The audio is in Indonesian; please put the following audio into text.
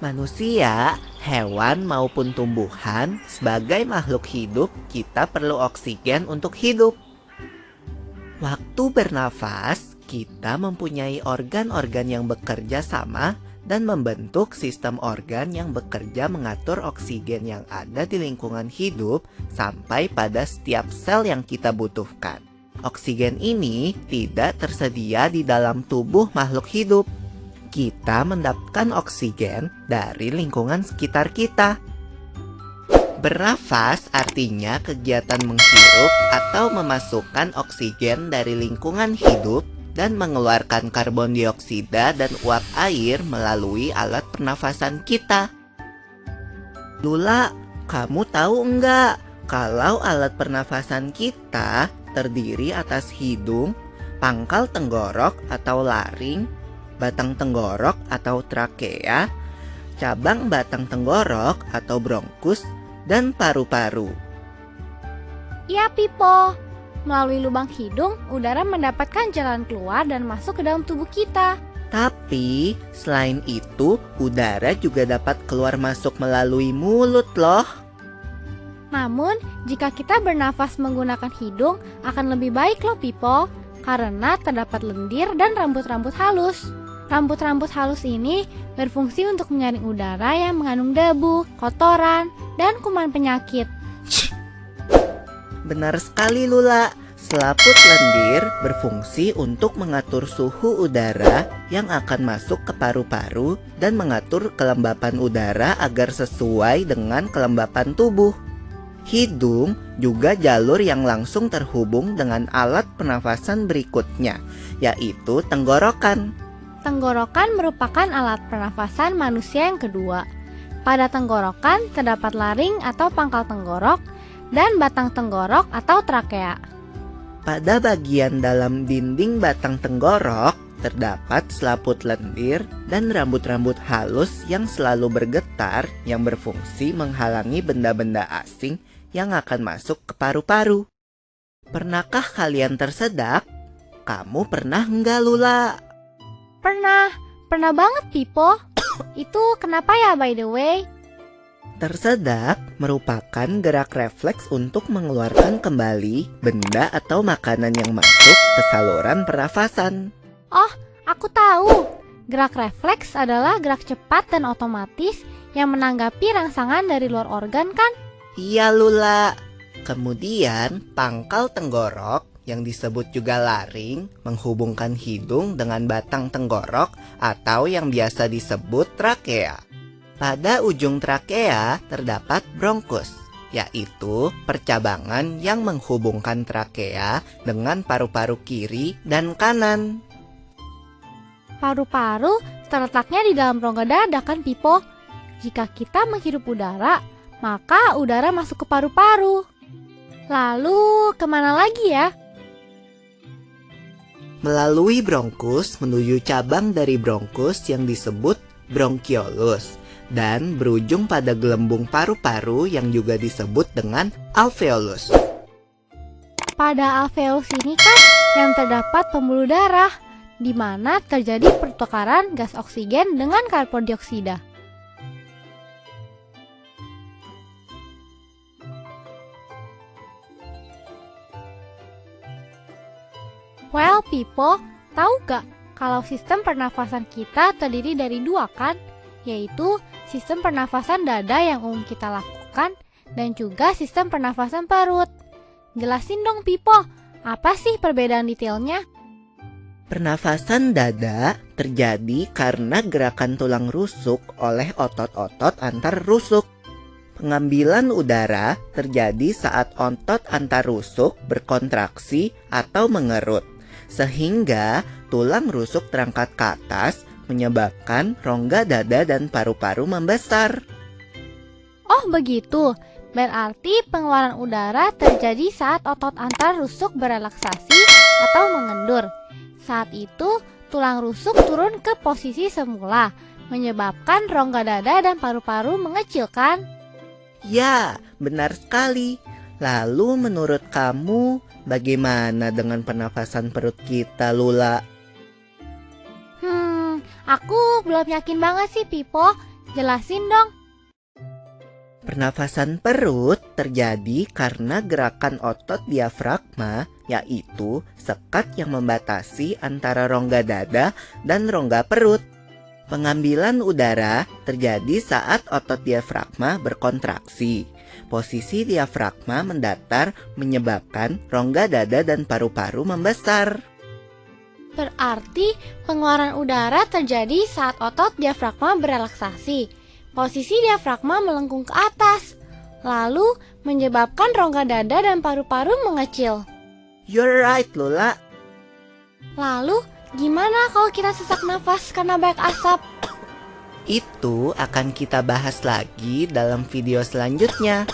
Manusia, hewan maupun tumbuhan, sebagai makhluk hidup, kita perlu oksigen untuk hidup. Waktu bernafas, kita mempunyai organ-organ yang bekerja sama dan membentuk sistem organ yang bekerja mengatur oksigen yang ada di lingkungan hidup sampai pada setiap sel yang kita butuhkan. Oksigen ini tidak tersedia di dalam tubuh makhluk hidup. Kita mendapatkan oksigen dari lingkungan sekitar kita. Bernafas artinya kegiatan menghirup atau memasukkan oksigen dari lingkungan hidup dan mengeluarkan karbon dioksida dan uap air melalui alat pernafasan kita. Lula, kamu tahu enggak kalau alat pernafasan kita terdiri atas hidung, pangkal tenggorok atau laring, batang tenggorok atau trakea, cabang batang tenggorok atau bronkus, dan paru-paru. Iya, Pipo. Melalui lubang hidung, udara mendapatkan jalan keluar dan masuk ke dalam tubuh kita. Tapi, selain itu, udara juga dapat keluar masuk melalui mulut loh. Namun, jika kita bernafas menggunakan hidung, akan lebih baik loh, Pipo. Karena terdapat lendir dan rambut-rambut halus. Rambut-rambut halus ini berfungsi untuk menyaring udara yang mengandung debu, kotoran, dan kuman penyakit. Benar sekali, Lula. Selaput lendir berfungsi untuk mengatur suhu udara yang akan masuk ke paru-paru dan mengatur kelembapan udara agar sesuai dengan kelembapan tubuh. Hidung juga jalur yang langsung terhubung dengan alat pernafasan berikutnya, yaitu tenggorokan. Tenggorokan merupakan alat pernafasan manusia yang kedua. Pada tenggorokan terdapat laring atau pangkal tenggorok dan batang tenggorok atau trakea. Pada bagian dalam dinding batang tenggorok terdapat selaput lendir dan rambut-rambut halus yang selalu bergetar yang berfungsi menghalangi benda-benda asing yang akan masuk ke paru-paru. Pernahkah kalian tersedak? Kamu pernah enggak, Lula? Pernah banget, Pipo. Itu kenapa ya, by the way? Tersedak merupakan gerak refleks untuk mengeluarkan kembali benda atau makanan yang masuk ke saluran pernafasan. Oh, aku tahu. Gerak refleks adalah gerak cepat dan otomatis yang menanggapi rangsangan dari luar organ, kan? Iya, Lula. Kemudian pangkal tenggorok yang disebut juga laring menghubungkan hidung dengan batang tenggorok atau yang biasa disebut trakea. Pada ujung trakea terdapat bronkus, yaitu percabangan yang menghubungkan trakea dengan paru-paru kiri dan kanan. Paru-paru terletaknya di dalam rongga dada, kan, Pipo? Jika kita menghirup udara, maka udara masuk ke paru-paru. Lalu kemana lagi ya? Melalui bronkus menuju cabang dari bronkus yang disebut bronkiolus dan berujung pada gelembung paru-paru yang juga disebut dengan alveolus. Pada alveolus ini kan yang terdapat pembuluh darah, di mana terjadi pertukaran gas oksigen dengan karbon dioksida. Well, Pipo, tahu gak kalau sistem pernafasan kita terdiri dari dua, kan? Yaitu sistem pernafasan dada yang umum kita lakukan dan juga sistem pernafasan perut. Jelasin dong, Pipo, apa sih perbedaan detailnya? Pernafasan dada terjadi karena gerakan tulang rusuk oleh otot-otot antar rusuk. Pengambilan udara terjadi saat otot antar rusuk berkontraksi atau mengerut, sehingga tulang rusuk terangkat ke atas menyebabkan rongga dada dan paru-paru membesar. Oh begitu, berarti pengeluaran udara terjadi saat otot antar rusuk berelaksasi atau mengendur. Saat itu, tulang rusuk turun ke posisi semula, menyebabkan rongga dada dan paru-paru mengecilkan. Ya, benar sekali. Lalu menurut kamu, bagaimana dengan pernafasan perut kita, Lula? Aku belum yakin banget sih, Pipo. Jelasin dong. Pernafasan perut terjadi karena gerakan otot diafragma, yaitu sekat yang membatasi antara rongga dada dan rongga perut. Pengambilan udara terjadi saat otot diafragma berkontraksi. Posisi diafragma mendatar menyebabkan rongga dada dan paru-paru membesar. Berarti pengeluaran udara terjadi saat otot diafragma berelaksasi. Posisi diafragma melengkung ke atas, lalu menyebabkan rongga dada dan paru-paru mengecil. You're right, Lula. Lalu, gimana kalau kita sesak nafas karena banyak asap? Itu akan kita bahas lagi dalam video selanjutnya.